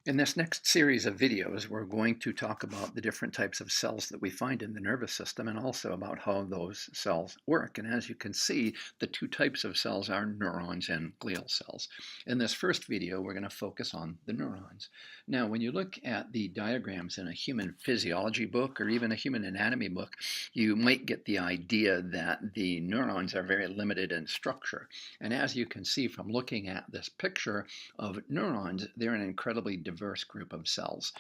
In this next series of videos, we're going to talk about the different types of cells that we find in the nervous system and also about how those cells work. And as you can see, the two types of cells are neurons and glial cells. In this first video, we're going to focus on the neurons. Now, when you look at the diagrams in a human physiology book or even a human anatomy book, you might get the idea that the neurons are very limited in structure. And as you can see from looking at this picture of neurons, they're an incredibly diverse group of cells.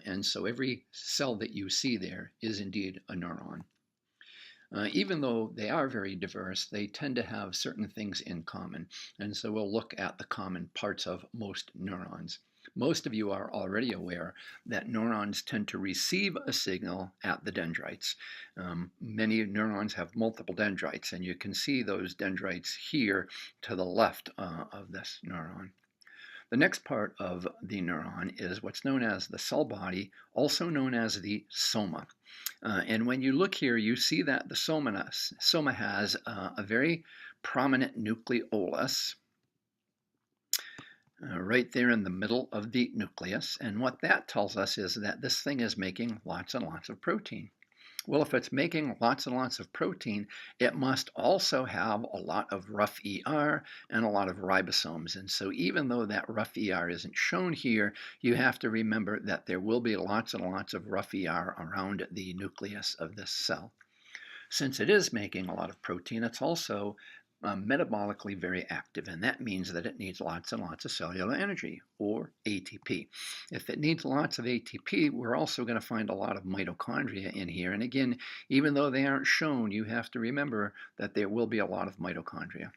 And so every cell that you see there is indeed a neuron. Even though they are very diverse, they tend to have certain things in common. And so we'll look at the common parts of most neurons. Most of you are already aware that neurons tend to receive a signal at the dendrites. Many neurons have multiple dendrites, and you can see those dendrites here to the left of this neuron. The next part of the neuron is what's known as the cell body, also known as the soma. And when you look here, you see that the soma has a very prominent nucleolus right there in the middle of the nucleus. And what that tells us is that this thing is making lots and lots of protein. Well, if it's making lots and lots of protein, it must also have a lot of rough ER and a lot of ribosomes. And so even though that rough ER isn't shown here, you have to remember that there will be lots and lots of rough ER around the nucleus of this cell. Since it is making a lot of protein, it's also metabolically very active, and that means that it needs lots and lots of cellular energy, or ATP. If it needs lots of ATP, we're also going to find a lot of mitochondria in here. And again, even though they aren't shown, you have to remember that there will be a lot of mitochondria.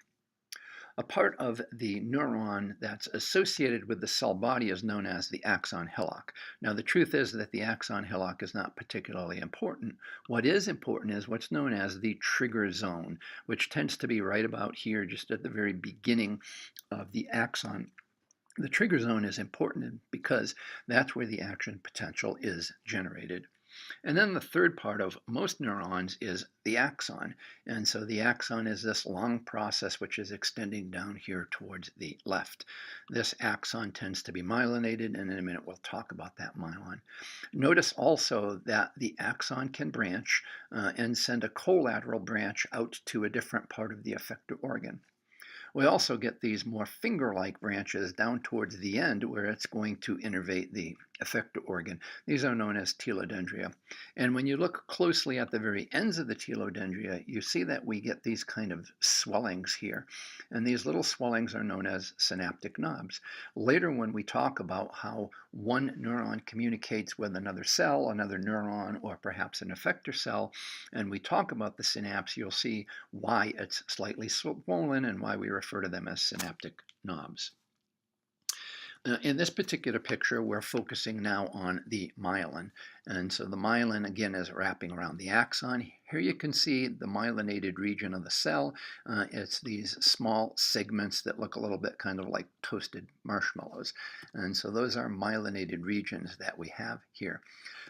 A part of the neuron that's associated with the cell body is known as the axon hillock. Now, the truth is that the axon hillock is not particularly important. What is important is what's known as the trigger zone, which tends to be right about here, just at the very beginning of the axon. The trigger zone is important because that's where the action potential is generated. And then the third part of most neurons is the axon. And so the axon is this long process which is extending down here towards the left. This axon tends to be myelinated, and in a minute we'll talk about that myelin. Notice also that the axon can branch and send a collateral branch out to a different part of the effector organ. We also get these more finger-like branches down towards the end where it's going to innervate the effector organ. These are known as telodendria. And when you look closely at the very ends of the telodendria, you see that we get these kind of swellings here. And these little swellings are known as synaptic knobs. Later, when we talk about how one neuron communicates with another cell, another neuron, or perhaps an effector cell, and we talk about the synapse, you'll see why it's slightly swollen and why we refer to them as synaptic knobs. In this particular picture, we're focusing now on the myelin. And so the myelin, again, is wrapping around the axon. Here you can see the myelinated region of the cell. It's these small segments that look a little bit kind of like toasted marshmallows. And so those are myelinated regions that we have here.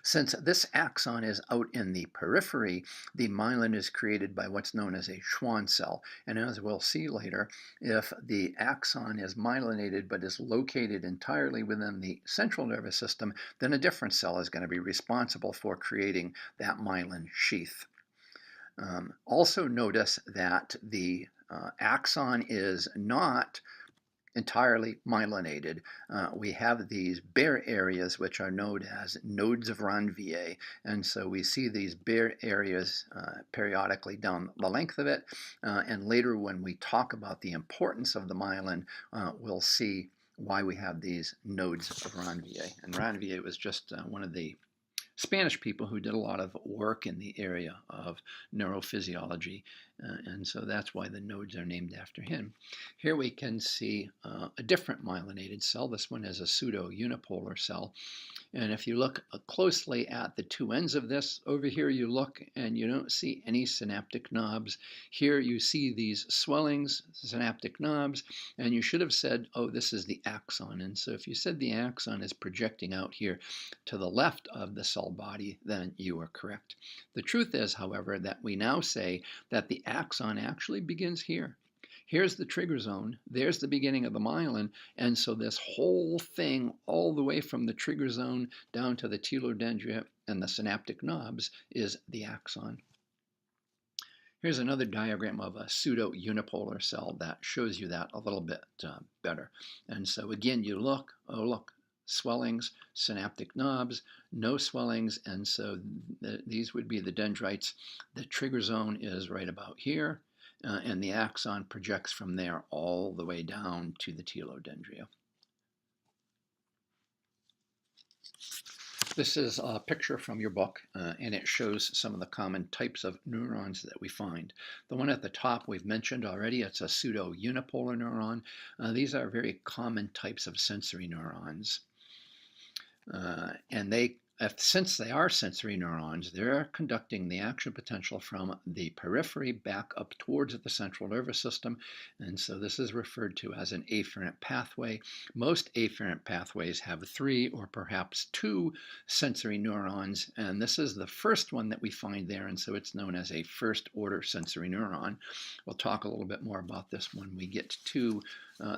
Since this axon is out in the periphery, the myelin is created by what's known as a Schwann cell. And as we'll see later, if the axon is myelinated but is located entirely within the central nervous system, then a different cell is going to be responsible for creating that myelin sheath. Also notice that the axon is not entirely myelinated. We have these bare areas which are known as nodes of Ranvier, and so we see these bare areas periodically down the length of it, and later when we talk about the importance of the myelin, we'll see why we have these nodes of Ranvier. And Ranvier was just one of the Spanish people who did a lot of work in the area of neurophysiology, and so that's why the nodes are named after him. Here we can see a different myelinated cell. This one is a pseudo unipolar cell. And if you look closely at the two ends of this, over here you look and you don't see any synaptic knobs. Here you see these swellings, synaptic knobs, and you should have said, oh, this is the axon. And so if you said the axon is projecting out here to the left of the cell body, then you are correct. The truth is, however, that we now say that the axon actually begins here. Here's the trigger zone. There's the beginning of the myelin. And so this whole thing, all the way from the trigger zone down to the telodendria and the synaptic knobs, is the axon. Here's another diagram of a pseudo unipolar cell that shows you that a little bit better. And so again, you look, oh look, swellings, synaptic knobs, no swellings, and so these would be the dendrites. The trigger zone is right about here, and the axon projects from there all the way down to the telodendria. This is a picture from your book, and it shows some of the common types of neurons that we find. The one at the top we've mentioned already. It's a pseudo unipolar neuron. These are very common types of sensory neurons. And since they are sensory neurons, they're conducting the action potential from the periphery back up towards the central nervous system. And so this is referred to as an afferent pathway. Most afferent pathways have 3 or perhaps 2 sensory neurons. And this is the first one that we find there. And so it's known as a first order sensory neuron. We'll talk a little bit more about this when we get to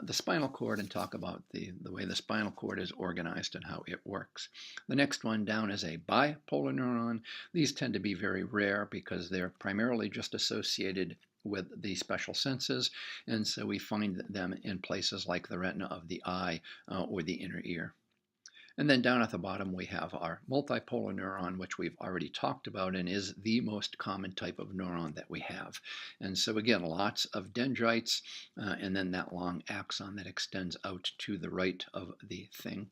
the spinal cord and talk about the way the spinal cord is organized and how it works. The next one down is a bipolar neuron. These tend to be very rare because they're primarily just associated with the special senses, and so we find them in places like the retina of the eye or the inner ear. And then down at the bottom we have our multipolar neuron, which we've already talked about and is the most common type of neuron that we have. And so again, lots of dendrites and then that long axon that extends out to the right of the thing.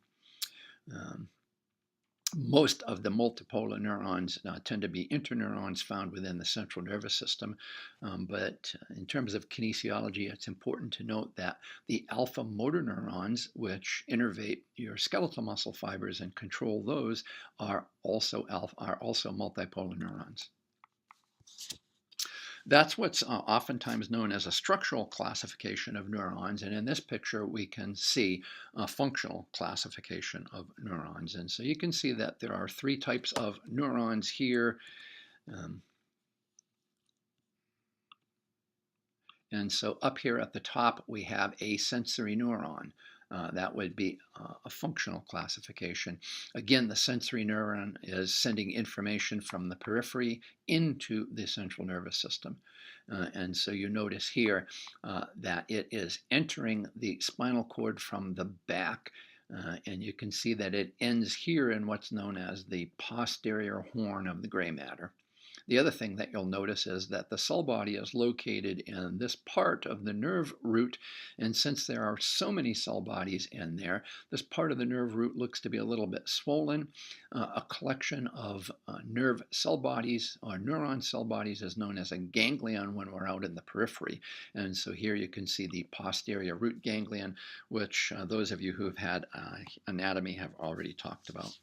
Most of the multipolar neurons tend to be interneurons found within the central nervous system. But in terms of kinesiology, it's important to note that the alpha motor neurons, which innervate your skeletal muscle fibers and control those, are also multipolar neurons. That's what's oftentimes known as a structural classification of neurons. And in this picture, we can see a functional classification of neurons. And so you can see that there are 3 types of neurons here. And so up here at the top, we have a sensory neuron. That would be a functional classification. Again, the sensory neuron is sending information from the periphery into the central nervous system. And so you notice here that it is entering the spinal cord from the back. And you can see that it ends here in what's known as the posterior horn of the gray matter. The other thing that you'll notice is that the cell body is located in this part of the nerve root, and since there are so many cell bodies in there, this part of the nerve root looks to be a little bit swollen. A collection of nerve cell bodies or neuron cell bodies is known as a ganglion when we're out in the periphery. And so here you can see the posterior root ganglion, which those of you who have had anatomy have already talked about.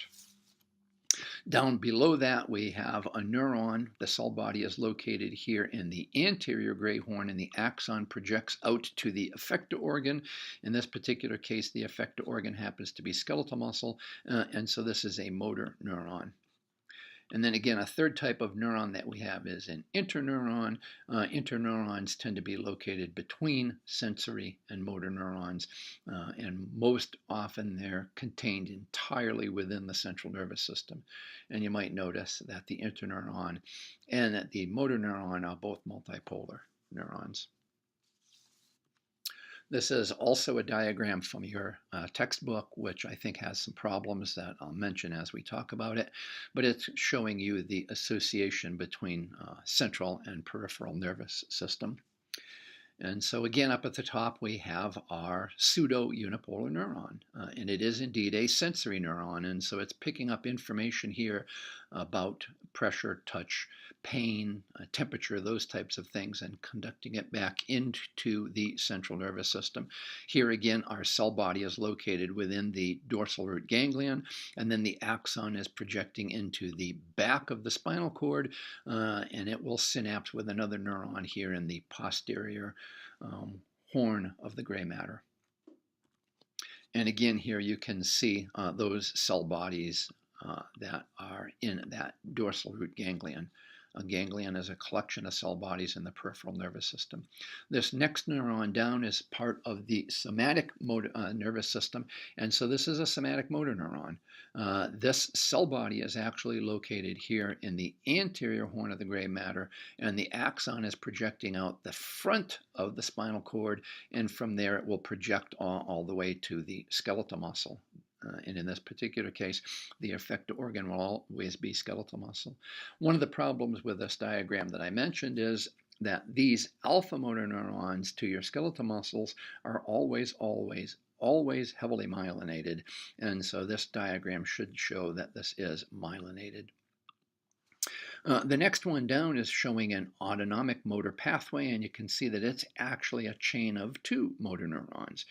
Down below that, we have a neuron. The cell body is located here in the anterior gray horn, and the axon projects out to the effector organ. In this particular case, the effector organ happens to be skeletal muscle, and so this is a motor neuron. And then again, a third type of neuron that we have is an interneuron. Interneurons tend to be located between sensory and motor neurons, and most often they're contained entirely within the central nervous system. And you might notice that the interneuron and the motor neuron are both multipolar neurons. This is also a diagram from your textbook, which I think has some problems that I'll mention as we talk about it, but it's showing you the association between central and peripheral nervous system. And so again, up at the top, we have our pseudo unipolar neuron, and it is indeed a sensory neuron. And so it's picking up information here about pressure, touch, pain, temperature, those types of things, and conducting it back into the central nervous system. Here again, our cell body is located within the dorsal root ganglion, and then the axon is projecting into the back of the spinal cord, and it will synapse with another neuron here in the posterior horn of the gray matter. And again, here you can see those cell bodies that are in that dorsal root ganglion. A ganglion is a collection of cell bodies in the peripheral nervous system. This next neuron down is part of the somatic nervous system, and so this is a somatic motor neuron. This cell body is actually located here in the anterior horn of the gray matter, and the axon is projecting out the front of the spinal cord, and from there it will project all the way to the skeletal muscle. And in this particular case, the effector organ will always be skeletal muscle. One of the problems with this diagram that I mentioned is that these alpha motor neurons to your skeletal muscles are always heavily myelinated. And so this diagram should show that this is myelinated. The next one down is showing an autonomic motor pathway, and you can see that it's actually a chain of 2 motor neurons.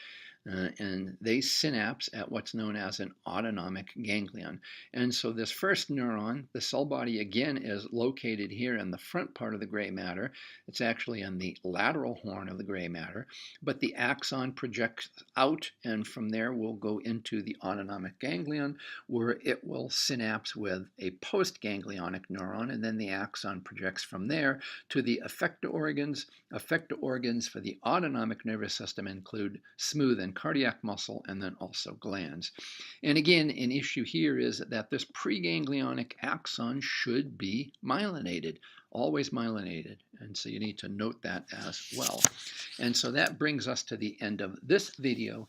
And they synapse at what's known as an autonomic ganglion. And so this first neuron, the cell body again, is located here in the front part of the gray matter. It's actually in the lateral horn of the gray matter, but the axon projects out, and from there will go into the autonomic ganglion, where it will synapse with a postganglionic neuron, and then the axon projects from there to the effector organs. Effector organs for the autonomic nervous system include smooth and cardiac muscle, and then also glands. And again, an issue here is that this preganglionic axon should be myelinated, always myelinated. And so you need to note that as well. And so that brings us to the end of this video.